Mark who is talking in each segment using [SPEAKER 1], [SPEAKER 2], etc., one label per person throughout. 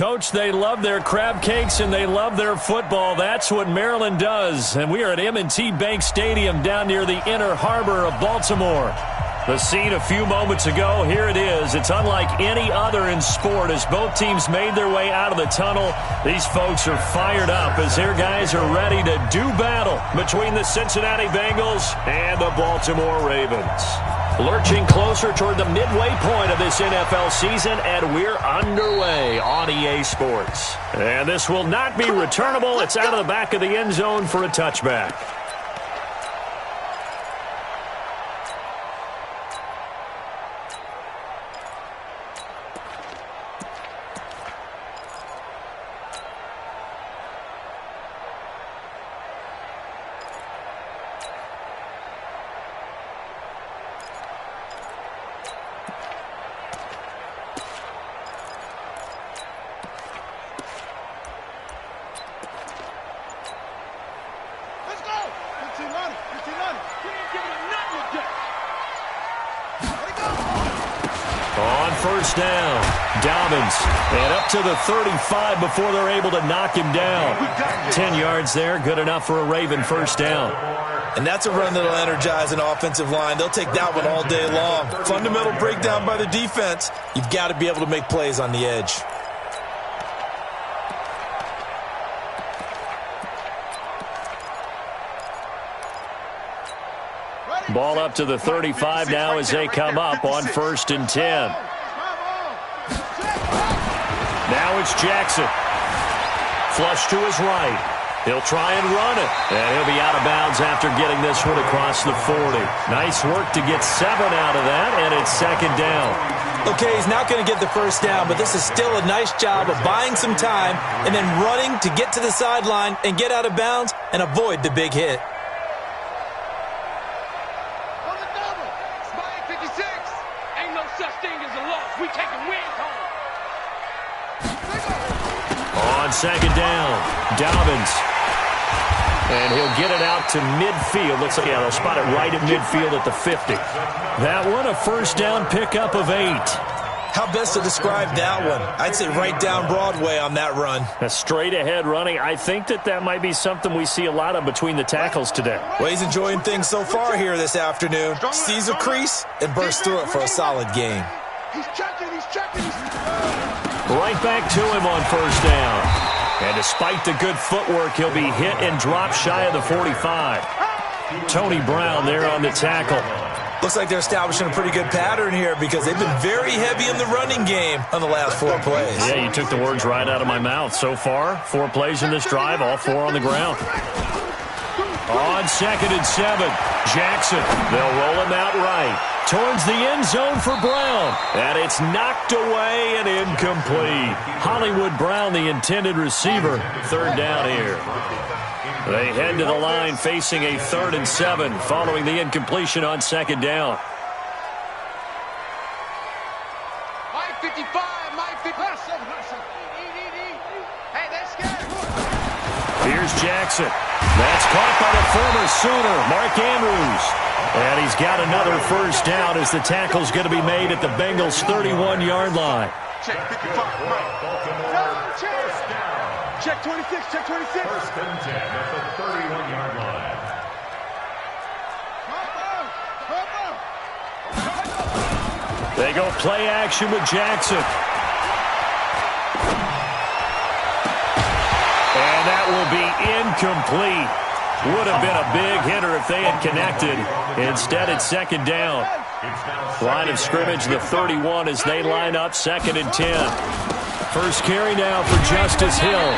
[SPEAKER 1] Coach, they love their crab cakes and they love their football. That's what Maryland does. And we are at M&T Bank Stadium down near the Inner Harbor of Baltimore. The scene a few moments ago, here it is. It's unlike any other in sport as both teams made their way out of the tunnel. These folks are fired up as their guys are ready to do battle between the Cincinnati Bengals and the Baltimore Ravens. Lurching closer toward the midway point of this NFL season, and we're underway on EA Sports. And this will not be returnable. It's out of the back of the end zone for a touchback. First down, Dobbins, and up to the 35 before they're able to knock him down. 10 yards there, good enough for a Raven first down.
[SPEAKER 2] And that's a run that'll energize an offensive line. They'll take that one all day long. Fundamental breakdown by the defense. You've got to be able to make plays on the edge.
[SPEAKER 1] Ball up to the 35 now as they come up on 1st and 10. Now it's Jackson. Flush to his right. He'll try and run it. And he'll be out of bounds after getting this one across the 40. Nice work to get 7 out of that, and it's 2nd down.
[SPEAKER 2] Okay, he's not going to get the first down, but this is still a nice job of buying some time and then running to get to the sideline and get out of bounds and avoid the big hit.
[SPEAKER 1] On 2nd down, Dobbins. And he'll get it out to midfield. Looks like, yeah, they'll spot it right at midfield at the 50. That one, a first down pickup of 8.
[SPEAKER 2] How best to describe that one? I'd say right down Broadway on that run.
[SPEAKER 1] A straight ahead running. I think that might be something we see a lot of between the tackles today.
[SPEAKER 2] Well, he's enjoying things so far here this afternoon. Sees a crease and bursts through it for a solid gain.
[SPEAKER 3] He's checking.
[SPEAKER 1] Right back to him on first down. And despite the good footwork, he'll be hit and dropped shy of the 45. Tony Brown there on the tackle.
[SPEAKER 2] Looks like they're establishing a pretty good pattern here because they've been very heavy in the running game on the last 4 plays.
[SPEAKER 1] Yeah, you took the words right out of my mouth. So far, 4 plays in this drive, all 4 on the ground. On 2nd and 7, Jackson. They'll roll him out right. Towards the end zone for Brown. And it's knocked away and incomplete. Hollywood Brown, the intended receiver. 3rd down here. They head to the line facing a 3rd and 7 following the incompletion on 2nd down.
[SPEAKER 3] Mike 55, Mike 55. Hey, that's scary.
[SPEAKER 1] Here's Jackson. That's caught by the former Sooner, Mark Andrews. And he's got another first down as the tackle's going to be made at the Bengals' 31-yard line.
[SPEAKER 3] Check 55, Mike. Check 26, check 26.
[SPEAKER 4] 1st and 10 at the 31-yard line.
[SPEAKER 1] They go play action with Jackson. And that will be incomplete. Would have been a big hitter if they had connected. Instead, it's 2nd down. Line of scrimmage, the 31 as they line up 2nd and 10. First carry now for Justice Hill.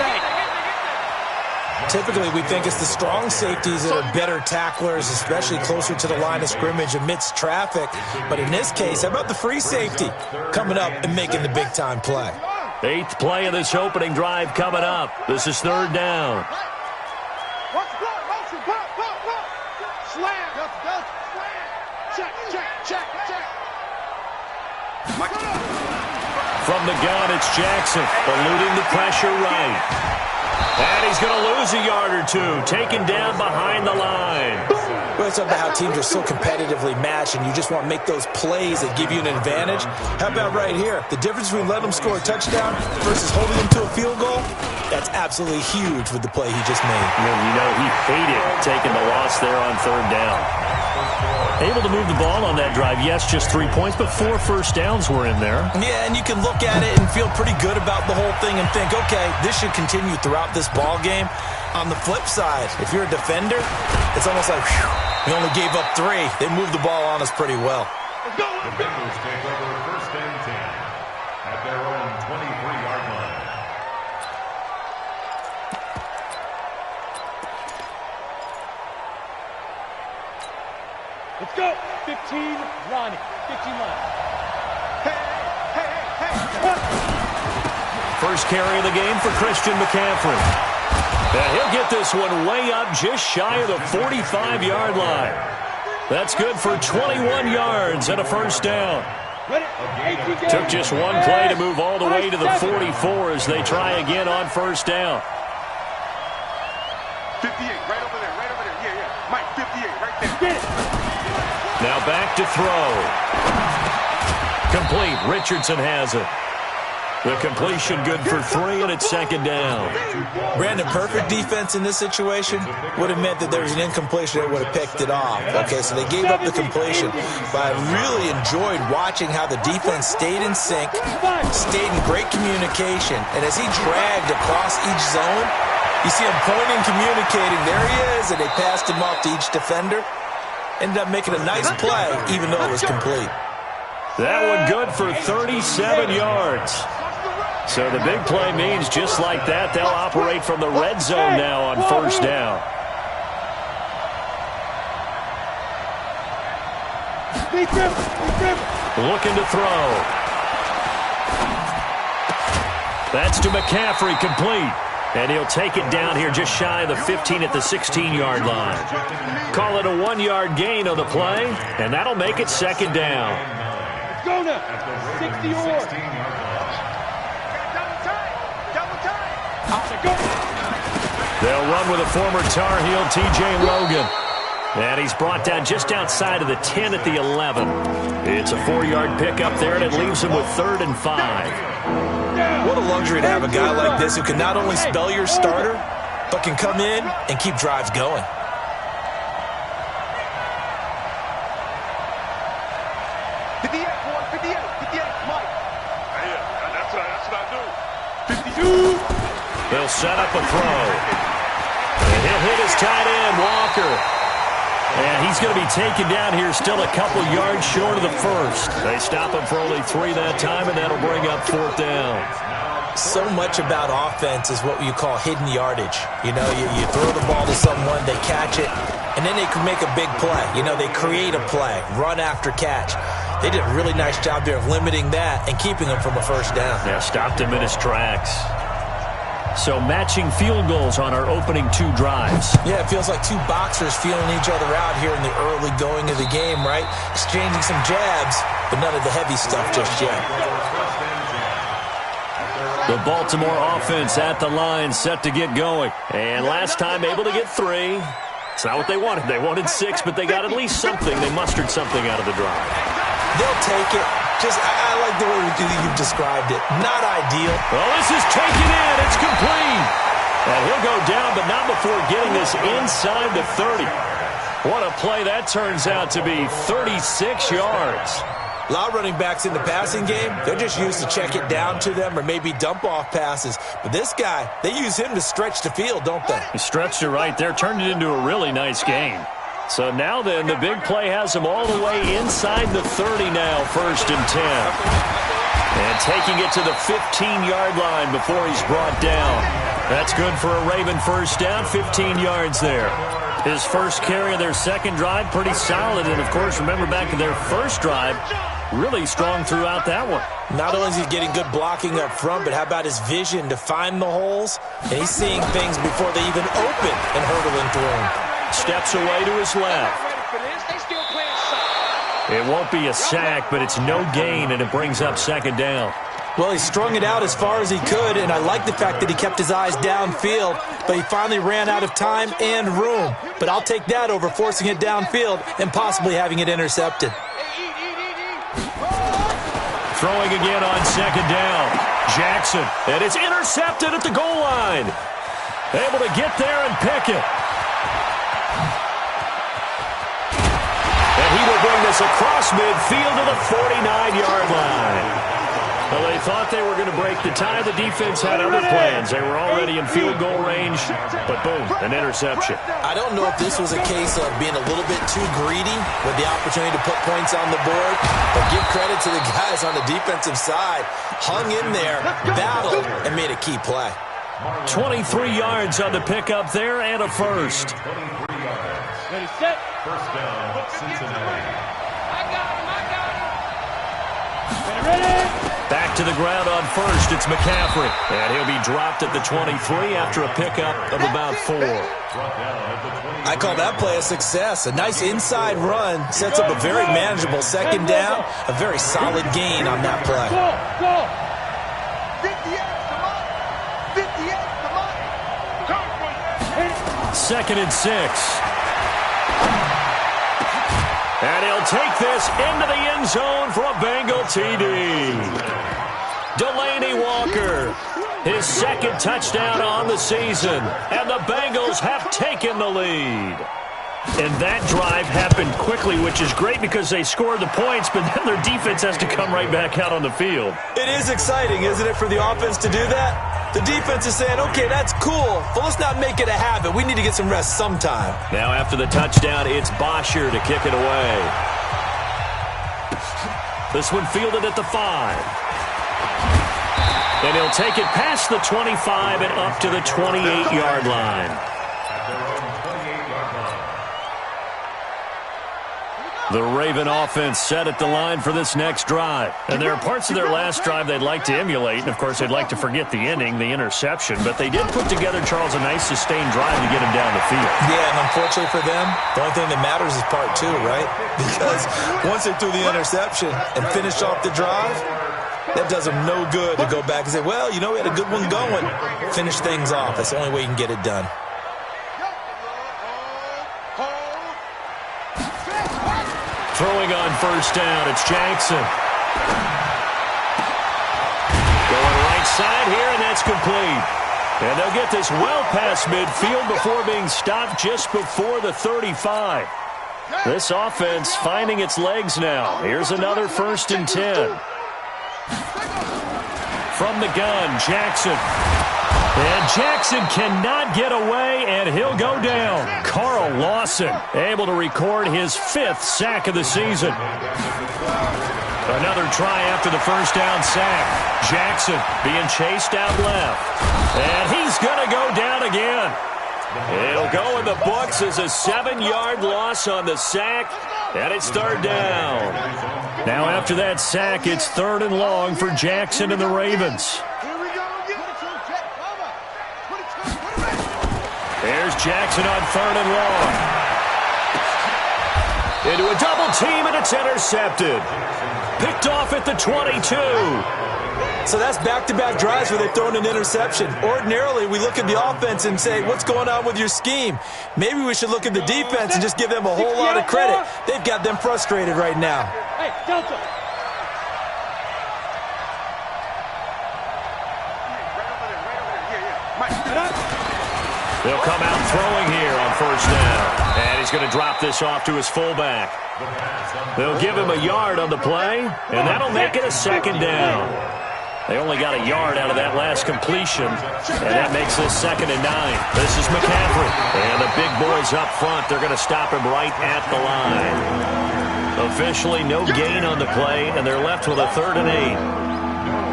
[SPEAKER 2] Typically, we think it's the strong safeties that are better tacklers, especially closer to the line of scrimmage amidst traffic. But in this case, how about the free safety coming up and making the big-time play?
[SPEAKER 1] 8th play of this opening drive coming up. This is 3rd down. From the gun, it's Jackson, eluding the pressure right. And he's going to lose a yard or two, taken down behind the line.
[SPEAKER 2] Well, it's about how teams are so competitively matched, and you just want to make those plays that give you an advantage. How about right here? The difference between letting them score a touchdown versus holding them to a field goal, that's absolutely huge with the play he just made.
[SPEAKER 1] You know, he hated taking the loss there on third down. Able to move the ball on that drive. Yes, just 3 points, but 4 first downs were in there.
[SPEAKER 2] Yeah, and you can look at it and feel pretty good about the whole thing and think, okay, this should continue throughout this ball game. On the flip side, if you're a defender, it's almost like, whew, we only gave up 3. They moved the ball on us pretty well.
[SPEAKER 4] The Bengals take over first and 10 at their own 23-yard line.
[SPEAKER 3] Let's go. 15, Ronnie. 15 line. Hey.
[SPEAKER 1] First carry of the game for Christian McCaffrey. And he'll get this one way up just shy of the 45-yard line. That's good for 21 yards and a first down. Took just one play to move all the way to the 44 as they try again on first down.
[SPEAKER 3] 58, right over there. Yeah. Mike, 58, right there. Get it.
[SPEAKER 1] Now back to throw. Complete. Richardson has it. The completion good for 3, and it's second down.
[SPEAKER 2] Brandon, perfect defense in this situation would have meant that there was an incompletion that would have picked it off. Okay, so they gave up the completion. But I really enjoyed watching how the defense stayed in sync, stayed in great communication. And as he dragged across each zone, you see him pointing, communicating. There he is, and they passed him off to each defender. Ended up making a nice play, even though it was complete.
[SPEAKER 1] That one good for 37 yards. So the big play means just like that, they'll operate from the red zone now on first down. Looking to throw. That's to McCaffrey, complete. And he'll take it down here just shy of the 15 at the 16-yard line. Call it a 1-yard gain on the play, and that'll make it second down.
[SPEAKER 3] Let's go now. 60 or.
[SPEAKER 1] They'll run with a former Tar Heel, T.J. Logan. And he's brought down just outside of the 10 at the 11. It's a 4-yard pickup there, and it leaves him with 3rd and 5.
[SPEAKER 2] What a luxury to have a guy like this who can not only spell your starter, but can come in and keep drives going.
[SPEAKER 1] They'll set up a throw. And he'll hit his tight end, Walker. And he's going to be taken down here still a couple yards short of the first. They stop him for only 3 that time, and that'll bring up 4th down.
[SPEAKER 2] So much about offense is what you call hidden yardage. You know, you throw the ball to someone, they catch it, and then they can make a big play. You know, they create a play, run after catch. They did a really nice job there of limiting that and keeping him from a first down.
[SPEAKER 1] Yeah, stopped him in his tracks. So matching field goals on our opening 2 drives.
[SPEAKER 2] Yeah, it feels like 2 boxers feeling each other out here in the early going of the game, right? Exchanging some jabs, but none of the heavy stuff just yet.
[SPEAKER 1] The Baltimore offense at the line, set to get going. And last time able to get 3. It's not what they wanted. They wanted 6, but they got at least something. They mustered something out of the drive.
[SPEAKER 2] They'll take it. I like the way you've described it. Not ideal.
[SPEAKER 1] Well, this is taken in. It's complete. And he'll go down, but not before getting this inside the 30. What a play that turns out to be. 36 yards.
[SPEAKER 2] A lot of running backs in the passing game, they're just used to check it down to them or maybe dump off passes. But this guy, they use him to stretch the field, don't they?
[SPEAKER 1] He stretched it right there, turned it into a really nice game. So now then, the big play has him all the way inside the 30 now, 1st and 10. And taking it to the 15-yard line before he's brought down. That's good for a Raven first down, 15 yards there. His first carry of their second drive, pretty solid. And, of course, remember back to their first drive, really strong throughout that one.
[SPEAKER 2] Not only is he getting good blocking up front, but how about his vision to find the holes? And he's seeing things before they even open and hurdling through them.
[SPEAKER 1] Steps away to his left. It won't be a sack, but it's no gain, and it brings up second down.
[SPEAKER 2] Well, he strung it out as far as he could, and I like the fact that he kept his eyes downfield but he finally ran out of time and room. But I'll take that over forcing it downfield and possibly having it intercepted.
[SPEAKER 1] Throwing again on second down. Jackson, and it's intercepted at the goal line. Able to get there and pick it. And he will bring this across midfield to the 49-yard line. Well, they thought they were going to break the tie. The defense had other plans. They were already in field goal range, but boom, an interception.
[SPEAKER 2] I don't know if this was a case of being a little bit too greedy with the opportunity to put points on the board, but give credit to the guys on the defensive side. Hung in there, battled, and made a key play.
[SPEAKER 1] 23 yards on the pickup there and a first.
[SPEAKER 4] 23 yards. Ready, set. First down, Cincinnati.
[SPEAKER 3] Ready?
[SPEAKER 1] Back to the ground on first. It's McCaffrey. And he'll be dropped at the 23 after a pickup of about 4.
[SPEAKER 2] I call that play a success. A nice inside run sets up a very manageable second down. A very solid gain on that play.
[SPEAKER 3] Go. 58,
[SPEAKER 1] Second and 6. And he'll take this into the end zone for a Bengal TD. Delaney Walker, his second touchdown on the season. And the Bengals have taken the lead. And that drive happened quickly, which is great because they scored the points, but then their defense has to come right back out on the field.
[SPEAKER 2] It is exciting, isn't it, for the offense to do that? The defense is saying, okay, that's cool, but let's not make it a habit. We need to get some rest sometime.
[SPEAKER 1] Now after the touchdown, it's Bosher to kick it away. This one fielded at the 5. And he'll take it past the 25 and up to the 28-yard line. The Raven offense set at the line for this next drive. And there are parts of their last drive they'd like to emulate. And, of course, they'd like to forget the ending, the interception. But they did put together, Charles, a nice sustained drive to get him down the field.
[SPEAKER 2] Yeah, and unfortunately for them, the only thing that matters is part 2, right? Because once they threw the interception and finished off the drive, that does them no good to go back and say, well, you know, we had a good one going. Finish things off. That's the only way you can get it done.
[SPEAKER 1] Throwing on first down, it's Jackson. Going right side here, and that's complete. And they'll get this well past midfield before being stopped just before the 35. This offense finding its legs now. Here's another 1st and 10. From the gun, Jackson. And Jackson cannot get away, and he'll go down. Carl Lawson able to record his 5th sack of the season. Another try after the first down sack. Jackson being chased out left. And he's going to go down again. It'll go in the books as a 7-yard loss on the sack, and it's 3rd down. Now after that sack, it's 3rd and long for Jackson and the Ravens. There's Jackson on 3rd and long. Into a double team, and it's intercepted. Picked off at the 22.
[SPEAKER 2] So that's back-to-back drives where they've thrown an interception. Ordinarily, we look at the offense and say, what's going on with your scheme? Maybe we should look at the defense and just give them a whole lot of credit. They've got them frustrated right now.
[SPEAKER 3] Hey, Delta.
[SPEAKER 1] They'll come out throwing here on first down. And he's going to drop this off to his fullback. They'll give him a yard on the play, and that'll make it a 2nd down. They only got a yard out of that last completion, and that makes this 2nd and 9. This is McCaffrey. And the big boys up front, they're going to stop him right at the line. Officially no gain on the play, and they're left with a 3rd and 8.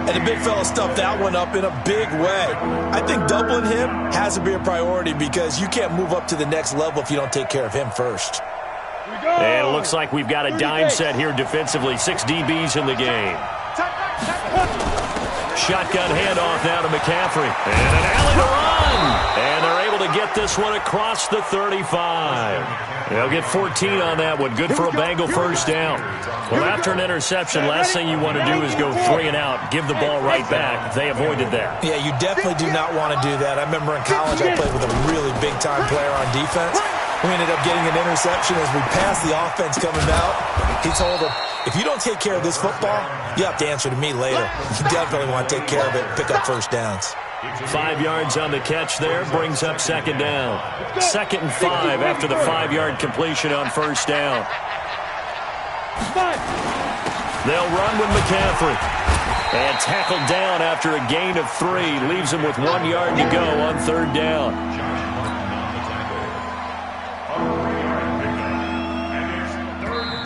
[SPEAKER 2] And the big fella stuffed that one up in a big way. I think doubling him has to be a priority because you can't move up to the next level if you don't take care of him first.
[SPEAKER 1] And it looks like we've got a dime set here defensively. 6 DBs in the game. Shotgun handoff now to McCaffrey. And an alley to run. And they're able to get this one across the 35. They'll get 14 on that one. Good for a Bengal first down. Well, after an interception, last thing you want to do is go 3 and out, give the ball right back. They avoided that.
[SPEAKER 2] Yeah, you definitely do not want to do that. I remember in college I played with a really big-time player on defense. We ended up getting an interception as we passed the offense coming out. He told him, if you don't take care of this football, you have to answer to me later. You definitely want to take care of it and pick up first downs.
[SPEAKER 1] 5 yards on the catch there, brings up second down. 2nd and 5 after the 5-yard completion on first down. They'll run with McCaffrey. And tackled down after a gain of 3. Leaves him with 1 yard to go on third down.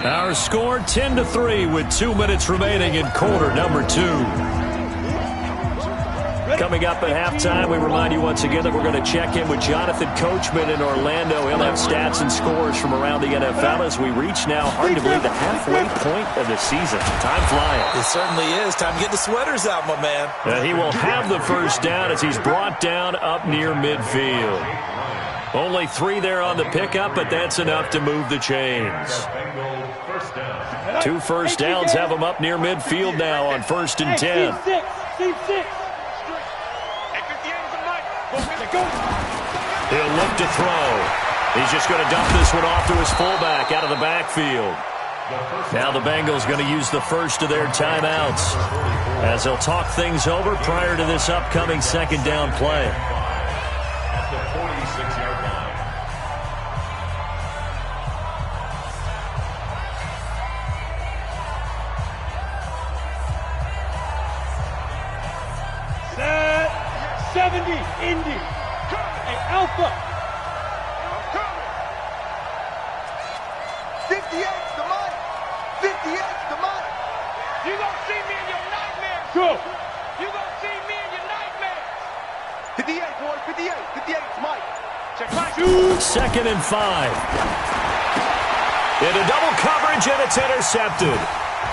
[SPEAKER 1] Our score 10-3 with 2 minutes remaining in quarter number 2. Coming up at halftime, we remind you once again that we're going to check in with Jonathan Coachman in Orlando. He'll have stats and scores from around the NFL as we reach now, hard to believe, the halfway point of the season. Time flying.
[SPEAKER 2] It certainly is. Time to get the sweaters out, my man.
[SPEAKER 1] He will have the first down as he's brought down up near midfield. Only 3 there on the pickup, but that's enough to move the chains. 2 first downs have him up near midfield now on 1st and 10. He'll look to throw. He's just going to dump this one off to his fullback out of the backfield. Now the Bengals going to use the first of their timeouts as they'll talk things over prior to this upcoming second down play.
[SPEAKER 4] At the 46-yard line.
[SPEAKER 5] Set 70, Indy. Hey, Alpha.
[SPEAKER 3] 58's the money. 58's the money.
[SPEAKER 5] You gonna see me in your nightmares. Go. You gonna see me in your nightmares.
[SPEAKER 3] 58, boy. 58. 58's Mike.
[SPEAKER 5] Check back.
[SPEAKER 1] 2nd and 5. Into double coverage, and it's intercepted.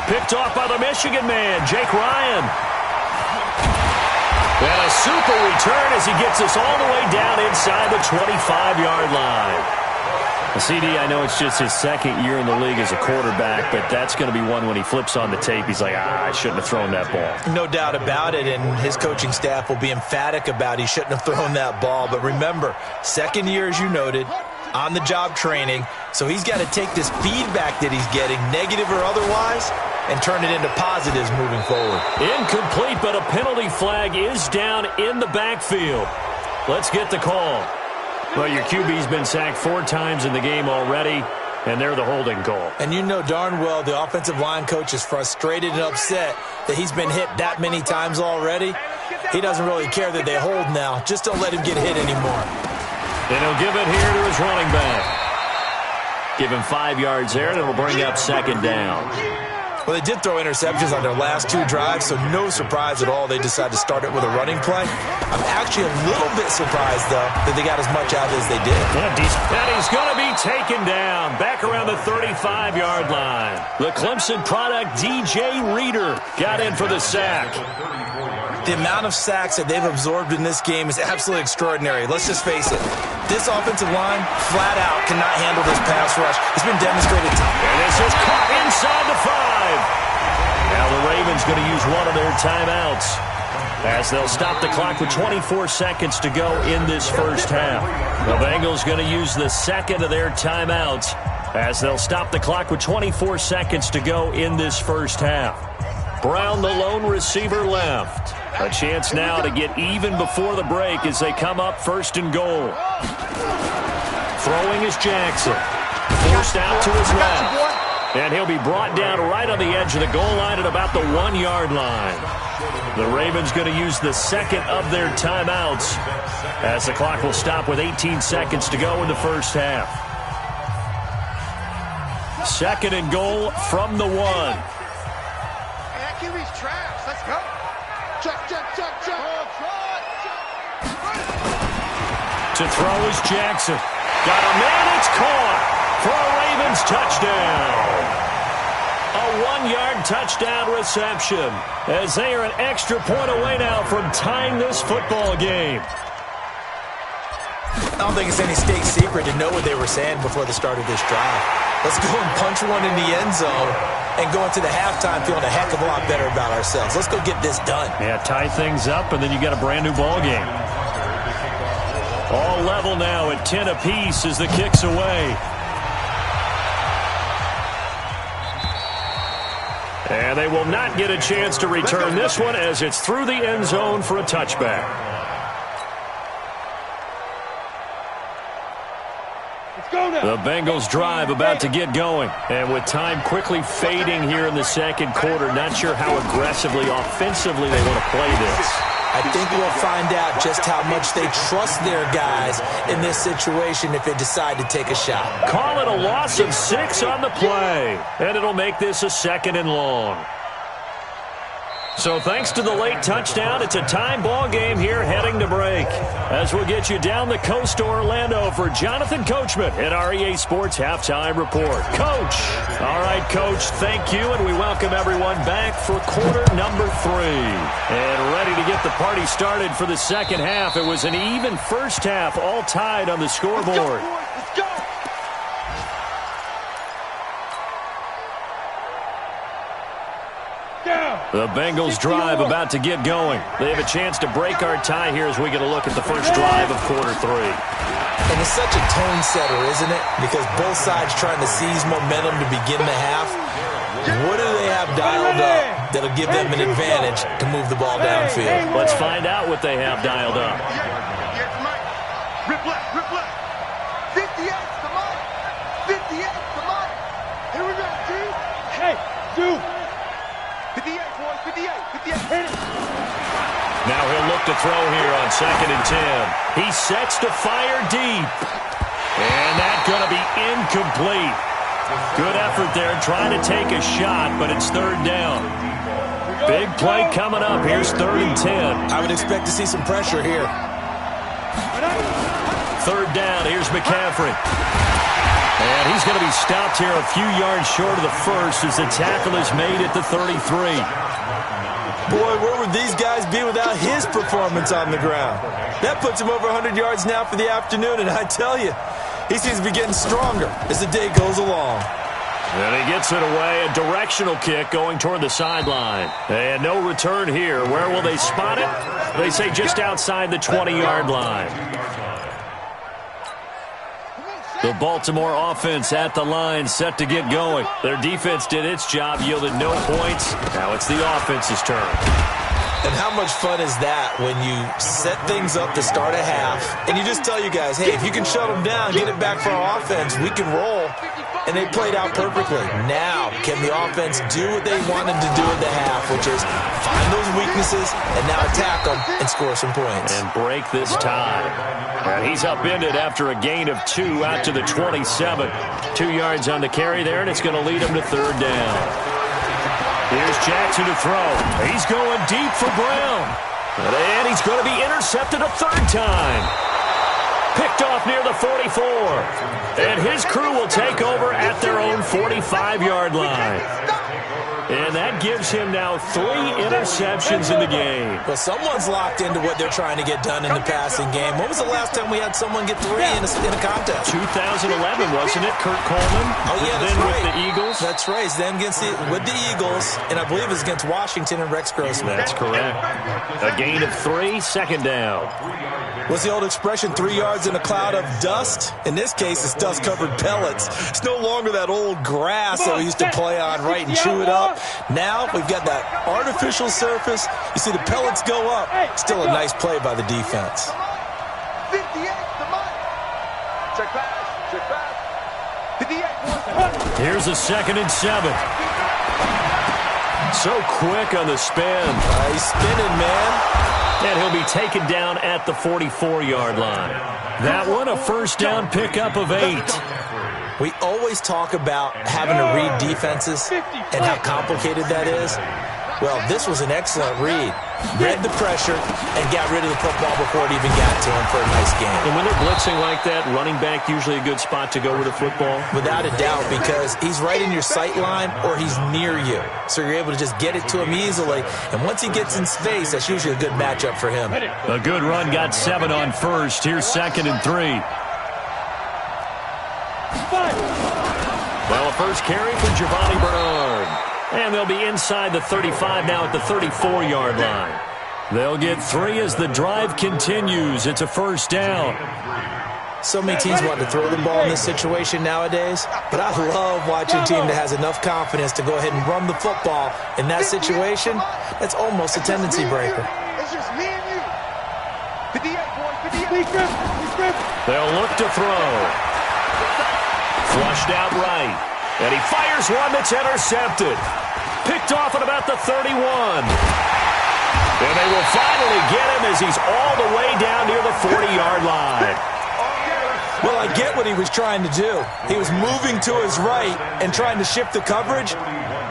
[SPEAKER 1] Picked off by the Michigan man, Jake Ryan. And a super return as he gets us all the way down inside the 25-yard line. CD, I know it's just his 2nd year in the league as a quarterback, but that's going to be one when he flips on the tape. He's like, I shouldn't have thrown that ball.
[SPEAKER 2] No doubt about it, and his coaching staff will be emphatic about he shouldn't have thrown that ball. But remember, 2nd year, as you noted, on-the-job training, so he's got to take this feedback that he's getting, negative or otherwise, and turn it into positives moving forward.
[SPEAKER 1] Incomplete, but a penalty flag is down in the backfield. Let's get the call. Well, your QB's been sacked 4 times in the game already, and they're the holding call.
[SPEAKER 2] And you know darn well the offensive line coach is frustrated and upset that he's been hit that many times already. He doesn't really care that they hold now. Just don't let him get hit anymore.
[SPEAKER 1] And he'll give it here to his running back. Give him 5 yards there, and it'll bring up second down.
[SPEAKER 2] Well, they did throw interceptions on their last 2 drives, so no surprise at all they decided to start it with a running play. I'm actually a little bit surprised, though, that they got as much out as they did.
[SPEAKER 1] And he's going to be taken down back around the 35-yard line. The Clemson product, DJ Reader, got in for the sack.
[SPEAKER 2] The amount of sacks that they've absorbed in this game is absolutely extraordinary. Let's just face it. This offensive line, flat out, cannot handle this pass rush. It's been demonstrated.
[SPEAKER 1] And this is caught inside the 5. Now the Ravens going to use one of their timeouts as they'll stop the clock with 24 seconds to go in this first half. The Bengals going to use the 2nd of their timeouts as they'll stop the clock with 24 seconds to go in this first half. Brown, the lone receiver, left. A chance now to get even before the break as they come up 1st and goal. Throwing is Jackson. Forced out to his left. And he'll be brought down right on the edge of the goal line at about the 1-yard line. The Ravens going to use the 2nd of their timeouts as the clock will stop with 18 seconds to go in the first half. 2nd and goal from the 1.
[SPEAKER 3] QB's trash. Let's go. Check.
[SPEAKER 1] To throw is Jackson. Got a man, it's caught for a Ravens touchdown. A 1-yard touchdown reception as they are an extra point away now from tying this football game.
[SPEAKER 2] I don't think it's any state secret to know what they were saying before the start of this drive. Let's go and punch one in the end zone and go into the halftime feeling a heck of a lot better about ourselves. Let's go get this done.
[SPEAKER 1] Yeah, tie things up, and then you got a brand-new ball game. All level now at 10 apiece as the kick's away. And they will not get a chance to return this one as it's through the end zone for a touchback. The Bengals drive about to get going. And with time quickly fading here in the second quarter, not sure how aggressively, offensively they want to play this.
[SPEAKER 2] I think we'll find out just how much they trust their guys in this situation if they decide to take a shot.
[SPEAKER 1] Call it a loss of 6 on the play. And it'll make this a 2nd and long. So thanks to the late touchdown, it's a time ball game here heading to break. As we'll get you down the coast to Orlando for Jonathan Coachman at our EA Sports Halftime Report. Coach. All right, Coach, thank you, and we welcome everyone back for quarter number 3. And ready to get the party started for the second half. It was an even first half, all tied on the scoreboard.
[SPEAKER 5] Let's go.
[SPEAKER 1] The Bengals drive about to get going. They have a chance to break our tie here as we get a look at the first drive of quarter 3.
[SPEAKER 2] And it's such a tone setter, isn't it? Because both sides trying to seize momentum to begin the half. What do they have dialed up that'll give them an advantage to move the ball downfield?
[SPEAKER 1] Let's find out what they have dialed up.
[SPEAKER 3] Yes, Mike. Rip left, rip left. 58 to Mike. 58 to Mike. Here we go, G.
[SPEAKER 5] Hey, dude.
[SPEAKER 3] 58, boys, 58, 58. Hit it.
[SPEAKER 1] Now he'll look to throw here on 2nd and 10. He sets to fire deep. And that's going to be incomplete. Good effort there trying to take a shot, but it's 3rd down. Big play coming up. Here's 3rd and 10.
[SPEAKER 2] I would expect to see some pressure here.
[SPEAKER 1] 3rd down. Here's McCaffrey. And he's going to be stopped here a few yards short of the first as the tackle is made at the 33.
[SPEAKER 2] Boy, where would these guys be without his performance on the ground? That puts him over 100 yards now for the afternoon, and I tell you, he seems to be getting stronger as the day goes along.
[SPEAKER 1] And he gets it away, a directional kick going toward the sideline. And no return here. Where will they spot it? They say just outside the 20-yard line. The Baltimore offense at the line, set to get going. Their defense did its job, yielded no points. Now it's the offense's turn.
[SPEAKER 2] And how much fun is that when you set things up to start a half, and you just tell you guys, hey, if you can shut them down, get it back for our offense, we can roll. And they played out perfectly. Now, can the offense do what they wanted to do at the half, which is find those weaknesses and now attack them and score some points.
[SPEAKER 1] And break this tie. And he's upended after a gain of 2 out to the 27. 2 yards on the carry there, and it's going to lead him to 3rd down. Here's Jackson to throw. He's going deep for Brown. And he's going to be intercepted a 3rd time. Picked off near the 44. And his crew will take over at their own 45-yard line. And that gives him now 3 interceptions in the game.
[SPEAKER 2] Well, someone's locked into what they're trying to get done in the passing game. When was the last time we had someone get 3 in a contest?
[SPEAKER 1] 2011, wasn't it? Kurt Coleman?
[SPEAKER 2] Oh, yeah, that's
[SPEAKER 1] then
[SPEAKER 2] right.
[SPEAKER 1] with the Eagles?
[SPEAKER 2] That's right. Then with the Eagles, and I believe it was against Washington and Rex Grossman.
[SPEAKER 1] That's correct. A gain of 3, 2nd down.
[SPEAKER 2] What's the old expression, 3 yards in a cloud of dust? In this case, it's dust-covered pellets. It's no longer that old grass that we used to play on, right, and chew it up. Now we've got that artificial surface. You see the pellets go up. Still a nice play by the defense.
[SPEAKER 3] 58 to Mike. Check pass, check pass. 58.
[SPEAKER 1] Here's a 2nd and 7. So quick on the spin.
[SPEAKER 2] He's spinning, man.
[SPEAKER 1] And he'll be taken down at the 44-yard line. That one, a 1st down pickup of 8.
[SPEAKER 2] We always talk about having to read defenses and how complicated that is. Well, this was an excellent read. Read the pressure and got rid of the football before it even got to him for a nice game.
[SPEAKER 1] And when they're blitzing like that, running back usually a good spot to go with the football?
[SPEAKER 2] Without a doubt, because he's right in your sight line or he's near you. So you're able to just get it to him easily. And once he gets in space, that's usually a good matchup for him.
[SPEAKER 1] A good run got 7 on first. Here's 2nd and 3. Well, a first carry for Giovanni Bernard. And they'll be inside the 35 now at the 34-yard line. They'll get 3 as the drive continues. It's a first down.
[SPEAKER 2] So many teams want to throw the ball in this situation nowadays, but I love watching a team that has enough confidence to go ahead and run the football. In that situation, that's almost a tendency breaker.
[SPEAKER 3] It's just me and you. 58, boys, 58.
[SPEAKER 1] They'll look to throw. Flushed out right. And he fires one that's intercepted. Picked off at about the 31. And they will finally get him as he's all the way down near the 40-yard line.
[SPEAKER 2] Well, I get what he was trying to do. He was moving to his right and trying to shift the coverage,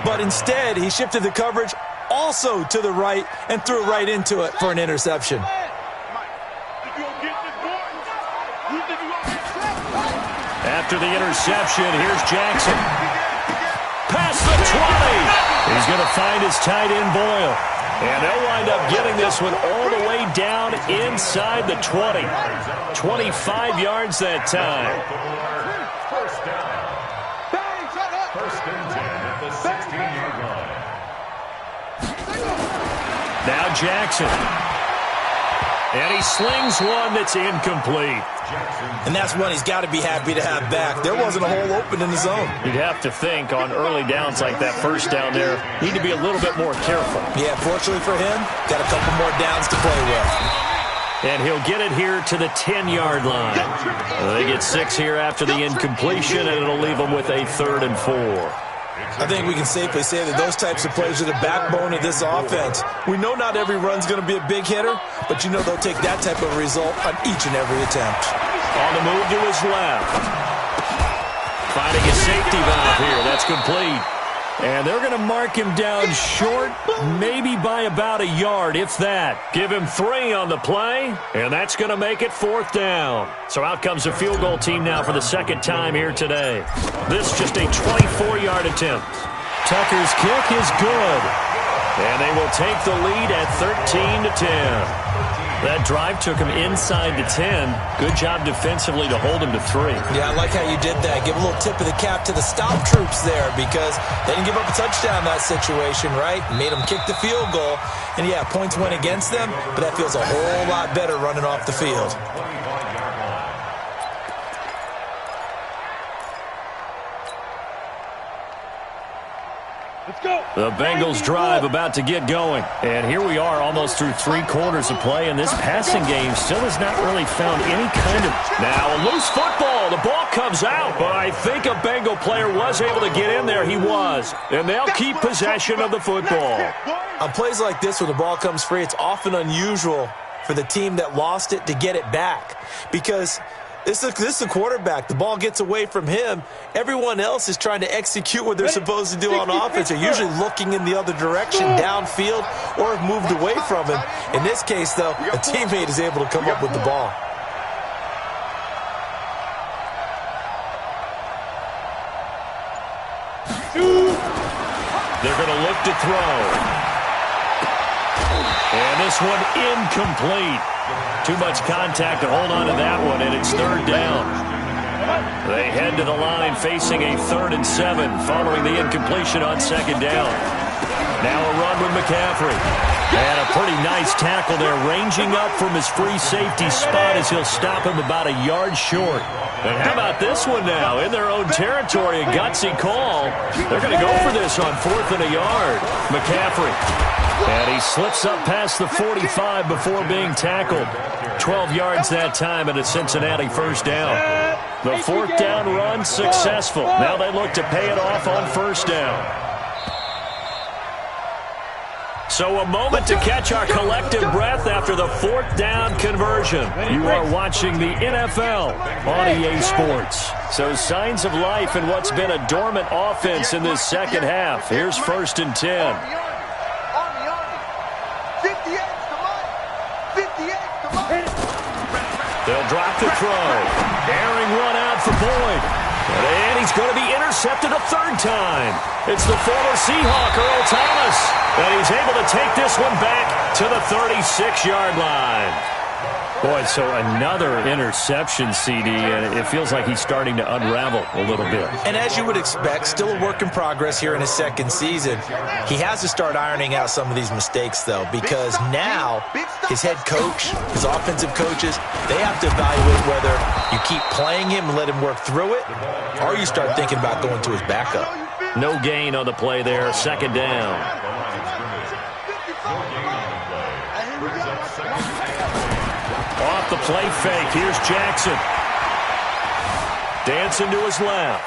[SPEAKER 2] but instead he shifted the coverage also to the right and threw right into it for an interception.
[SPEAKER 1] After the interception, here's Jackson. Past the 20. He's going to find his tight end, Boyle. And they'll wind up getting this one all the way down inside the 20. 25 yards that time.
[SPEAKER 4] First down. First and 10 at the 16-yard line.
[SPEAKER 1] Now Jackson. And he slings one that's incomplete.
[SPEAKER 2] And that's one he's got to be happy to have back. There wasn't a hole open in the zone.
[SPEAKER 1] You'd have to think on early downs like that first down there, need to be a little bit more careful.
[SPEAKER 2] Yeah, fortunately for him, got a couple more downs to play with.
[SPEAKER 1] And he'll get it here to the 10-yard line. They get 6 here after the incompletion, and it'll leave them with a 3rd and 4.
[SPEAKER 2] I think we can safely say that those types of plays are the backbone of this offense. We know not every run's going to be a big hitter, but you know they'll take that type of result on each and every attempt.
[SPEAKER 1] On the move to his left. Finding a safety valve here. That's complete. And they're going to mark him down short, maybe by about a yard, if that. Give him 3 on the play, and that's going to make it 4th down. So out comes a field goal team now for the 2nd time here today. This just a 24-yard attempt. Tucker's kick is good. And they will take the lead at 13-10. That drive took him inside the 10. Good job defensively to hold him to 3.
[SPEAKER 2] Yeah, I like how you did that. Give a little tip of the cap to the stop troops there because they didn't give up a touchdown in that situation, right? Made them kick the field goal. And, yeah, points went against them, but that feels a whole lot better running off the field.
[SPEAKER 1] The Bengals drive about to get going. And here we are almost through 3 quarters of play, and this passing game still has not really found any kind of... Now, a loose football. The ball comes out, but I think a Bengal player was able to get in there. He was. And they'll keep possession of the football.
[SPEAKER 2] On plays like this, when the ball comes free, it's often unusual for the team that lost it to get it back because... This is the quarterback. The ball gets away from him. Everyone else is trying to execute what they're supposed to do on offense. They're usually looking in the other direction, downfield, or have moved away from him. In this case, though, a teammate is able to come up with the ball.
[SPEAKER 1] They're going to look to throw. And this one incomplete. Too much contact to hold on to that one, and it's 3rd down. They head to the line facing a 3rd and 7 following the incompletion on 2nd down. Now a run with McCaffrey. And a pretty nice tackle there, ranging up from his free safety spot as he'll stop him about a yard short. And how about this one now? In their own territory, a gutsy call. They're going to go for this on 4th and a yard. McCaffrey. And he slips up past the 45 before being tackled. 12 yards that time and a Cincinnati first down. The 4th down run successful. Now they look to pay it off on 1st down. So a moment to catch our collective breath after the 4th down conversion. You are watching the NFL on EA Sports. So signs of life in what's been a dormant offense in this second half. Here's 1st and 10. to throw. Airing one out for Boyd. And he's going to be intercepted a third time. It's the former Seahawk, Earl Thomas. And he's able to take this one back to the 36-yard line. Boy, so another interception, CD, and it feels like he's starting to unravel a little bit.
[SPEAKER 2] And as you would expect, still a work in progress here in his second season. He has to start ironing out some of these mistakes, though, because now his head coach, his offensive coaches, they have to evaluate whether you keep playing him and let him work through it, or you start thinking about going to his backup.
[SPEAKER 1] No gain on the play there, second down. Off the play fake, here's Jackson. Dancing to his left.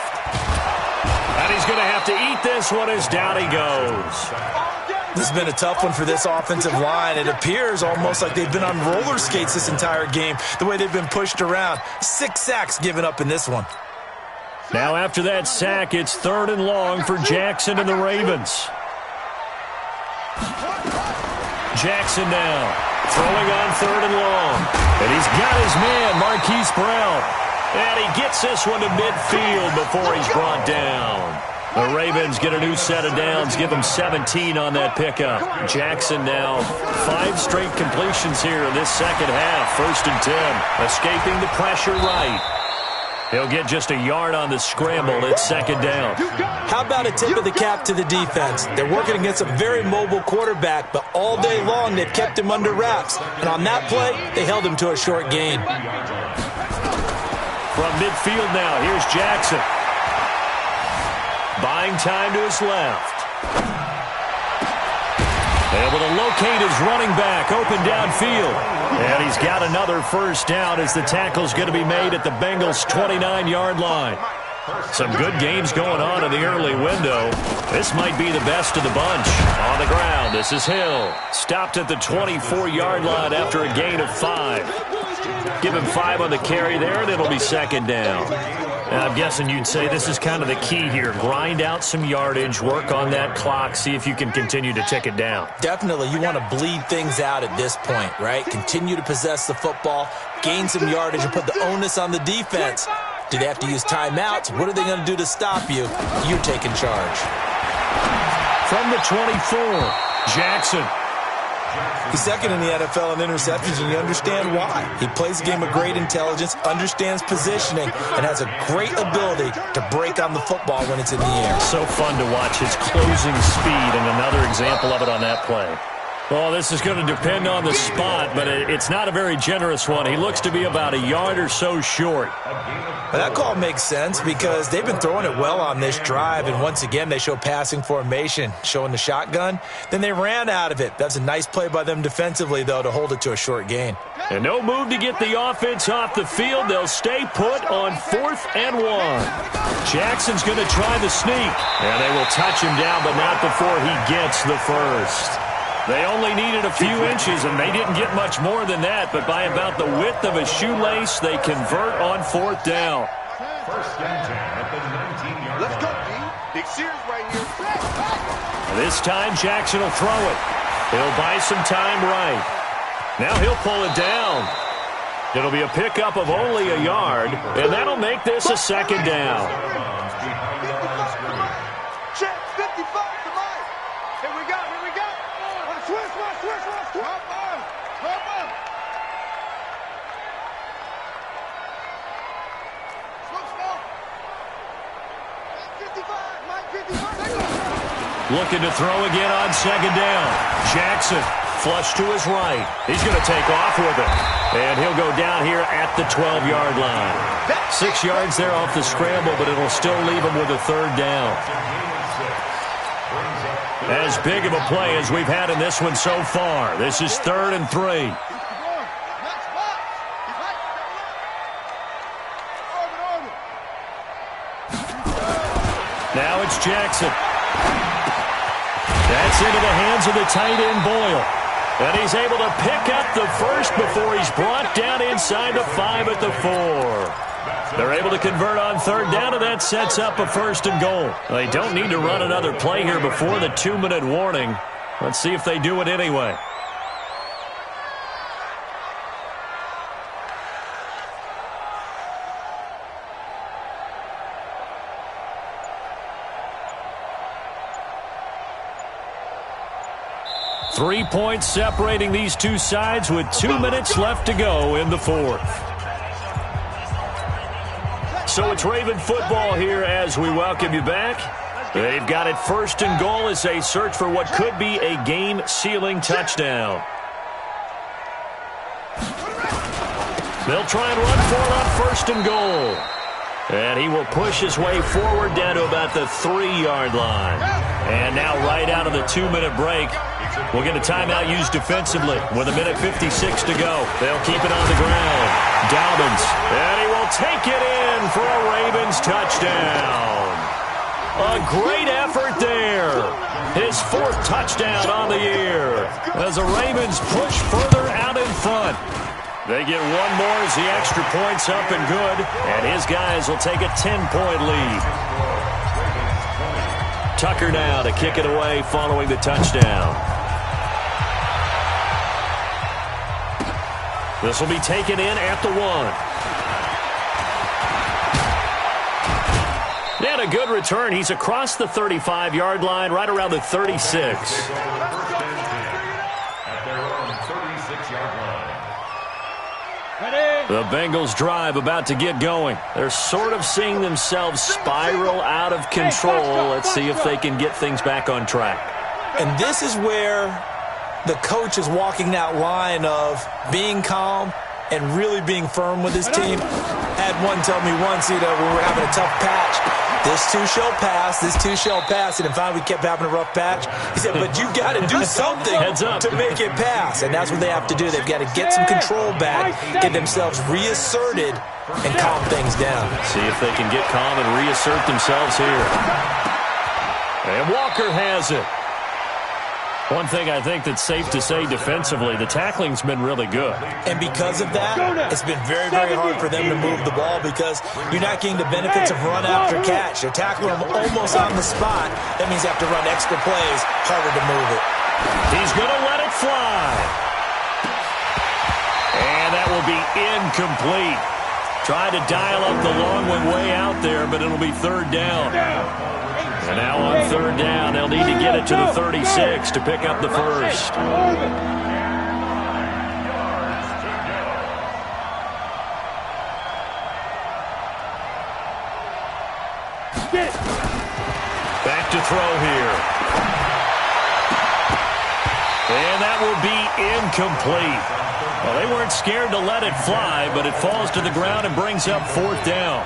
[SPEAKER 1] And he's going to have to eat this one as down he goes.
[SPEAKER 2] This has been a tough one for this offensive line. It appears almost like they've been on roller skates this entire game, the way they've been pushed around. 6 sacks given up in this one.
[SPEAKER 1] Now after that sack, it's 3rd and long for Jackson and the Ravens. Jackson now. Throwing on 3rd and long. And he's got his man, Marquise Brown. And he gets this one to midfield before he's brought down. The Ravens get a new set of downs, give them 17 on that pickup. Jackson now 5 straight completions here in this second half. 1st and 10. Escaping the pressure right. He'll get just a yard on the scramble. It's 2nd down.
[SPEAKER 2] How about a tip of the cap to the defense? They're working against a very mobile quarterback, but all day long they've kept him under wraps. And on that play, they held him to a short gain.
[SPEAKER 1] From midfield now, here's Jackson. Buying time to his left. Able to locate his running back, open downfield. And he's got another 1st down as the tackle's going to be made at the Bengals' 29-yard line. Some good games going on in the early window. This might be the best of the bunch. On the ground, this is Hill. Stopped at the 24-yard line after a gain of 5. Give him 5 on the carry there, and it'll be 2nd down. I'm guessing you'd say this is kind of the key here. Grind out some yardage, work on that clock, see if you can continue to tick it down.
[SPEAKER 2] Definitely. You want to bleed things out at this point, right? Continue to possess the football, gain some yardage, and put the onus on the defense. Do they have to use timeouts? What are they going to do to stop you? You're taking charge.
[SPEAKER 1] From the 24, Jackson.
[SPEAKER 2] He's 2nd in the NFL in interceptions, and you understand why. He plays a game of great intelligence, understands positioning, and has a great ability to break on the football when it's in the air.
[SPEAKER 1] So fun to watch his closing speed, and another example of it on that play. Well, this is going to depend on the spot, but it's not a very generous one. He looks to be about a yard or so short.
[SPEAKER 2] Well, that call makes sense because they've been throwing it well on this drive, and once again they show passing formation, showing the shotgun. Then they ran out of it. That's a nice play by them defensively, though, to hold it to a short gain.
[SPEAKER 1] And no move to get the offense off the field. They'll stay put on 4th and 1. Jackson's going to try the sneak, and they will touch him down, but not before he gets the 1st. They only needed a few inches, and they didn't get much more than that, but by about the width of a shoelace, they convert on 4th down.
[SPEAKER 4] 1st and 10 at the 19-yard line.
[SPEAKER 3] Let's go, D. Big Sears right here.
[SPEAKER 1] This time, Jackson will throw it. He'll buy some time right. Now he'll pull it down. It'll be a pickup of only a yard, and that'll make this a 2nd down.
[SPEAKER 3] Check 55 to Mike. Here we go. Switch. Hop on. Switch, 55. Mike 55.
[SPEAKER 1] Looking to throw again on 2nd down. Jackson, flush to his right. He's going to take off with it. And he'll go down here at the 12-yard line. 6 yards there off the scramble, but it'll still leave him with a 3rd down. As big of a play as we've had in this one so far. This is 3rd and 3. Now it's Jackson. That's into the hands of the tight end, Boyle. And he's able to pick up the 1st before he's brought down inside the 5 at the 4. They're able to convert on 3rd down, and that sets up a 1st and goal. They don't need to run another play here before the 2-minute warning. Let's see if they do it anyway. 3 points separating these two sides with 2 minutes left to go in the fourth. So it's Raven football here as we welcome you back. They've got it first and goal as they search for what could be a game-sealing touchdown. They'll try and run for it on first and goal. And he will push his way forward down to about the 3-yard line. And now right out of the 2-minute break, we'll get a timeout used defensively with 1:56 to go. They'll keep it on the ground. Dobbins, and he will take it in for a Ravens touchdown. A great effort there. His 4th touchdown on the year as the Ravens push further out in front. They get one more as the extra point's up and good, and his guys will take a 10-point lead. Tucker now to kick it away following the touchdown. This will be taken in at the 1. They had a good return. He's across the 35-yard line, right around the 36. The Bengals drive about to get going. They're sort of seeing themselves spiral out of control. Let's see if they can get things back on track.
[SPEAKER 2] And this is where the coach is walking that line of being calm and really being firm with his team. Had one tell me once, when we were having a tough patch, this too shall pass, this too shall pass. And finally we kept having a rough patch. He said, but you got to do something to make it pass. And that's what they have to do. They've got to get some control back, get themselves reasserted, and calm things down.
[SPEAKER 1] See if they can get calm and reassert themselves here. And Walker has it. One thing I think that's safe to say defensively, the tackling's been really good.
[SPEAKER 2] And because of that, it's been very, very hard for them to move the ball because you're not getting the benefits of run after catch. They're tackling them almost on the spot. That means you have to run extra plays, harder to move it.
[SPEAKER 1] He's going to let it fly. And that will be incomplete. Tried to dial up the long one way out there, but it'll be 3rd down. And now on 3rd down, they'll need to get it to the 36 to pick up the first. Back to throw here. And that will be incomplete. Well, they weren't scared to let it fly, but it falls to the ground and brings up 4th down.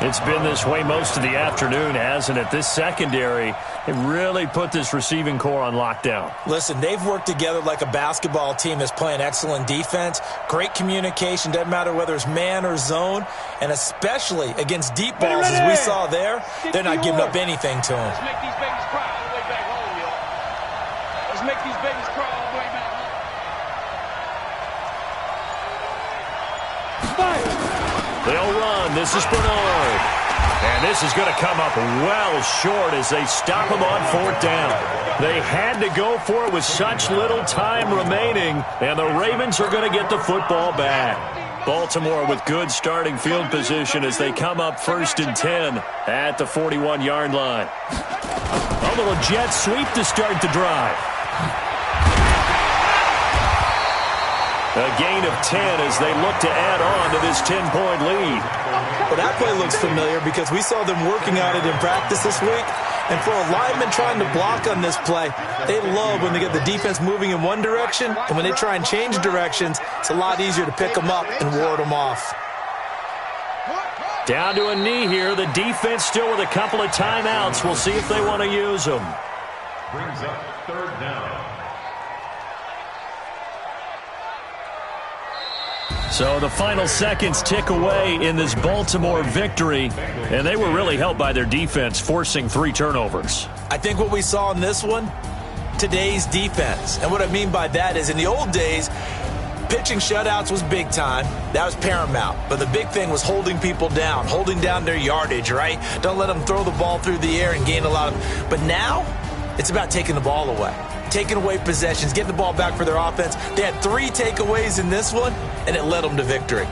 [SPEAKER 1] It's been this way most of the afternoon, hasn't it? This secondary, it really put this receiving core on lockdown.
[SPEAKER 2] Listen, they've worked together like a basketball team that's playing excellent defense. Great communication, doesn't matter whether it's man or zone. And especially against deep balls, as we saw there, they're not giving up anything to them.
[SPEAKER 5] Let's make these babies cry all the way back home, y'all. Let's make these babies cry all the way back home.
[SPEAKER 1] They'll run. This is Bernard. And this is going to come up well short as they stop him on 4th down. They had to go for it with such little time remaining, and the Ravens are going to get the football back. Baltimore with good starting field position as they come up 1st and 10 at the 41-yard line. A little jet sweep to start the drive. A gain of 10 as they look to add on to this 10-point lead.
[SPEAKER 2] Well, that play looks familiar because we saw them working on it in practice this week. And for a lineman trying to block on this play, they love when they get the defense moving in one direction. And when they try and change directions, it's a lot easier to pick them up and ward them off.
[SPEAKER 1] Down to a knee here. The defense still with a couple of timeouts. We'll see if they want to use them.
[SPEAKER 4] Brings up 3rd down.
[SPEAKER 1] So the final seconds tick away in this Baltimore victory, and they were really helped by their defense, forcing 3 turnovers.
[SPEAKER 2] I think what we saw in this one, today's defense. And what I mean by that is in the old days, pitching shutouts was big time. That was paramount. But the big thing was holding people down, holding down their yardage, right? Don't let them throw the ball through the air and gain a lot of... But now, it's about taking the ball away. Taking away possessions, getting the ball back for their offense. They had 3 takeaways in this one, and it led them to victory.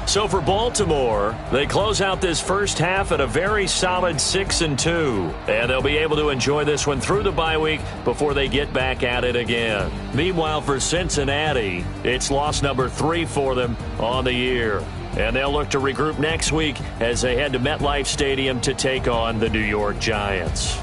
[SPEAKER 1] So for Baltimore, they close out this first half at a very solid 6-2. And they'll be able to enjoy this one through the bye week before they get back at it again. Meanwhile, for Cincinnati, it's loss number 3 for them on the year. And they'll look to regroup next week as they head to MetLife Stadium to take on the New York Giants.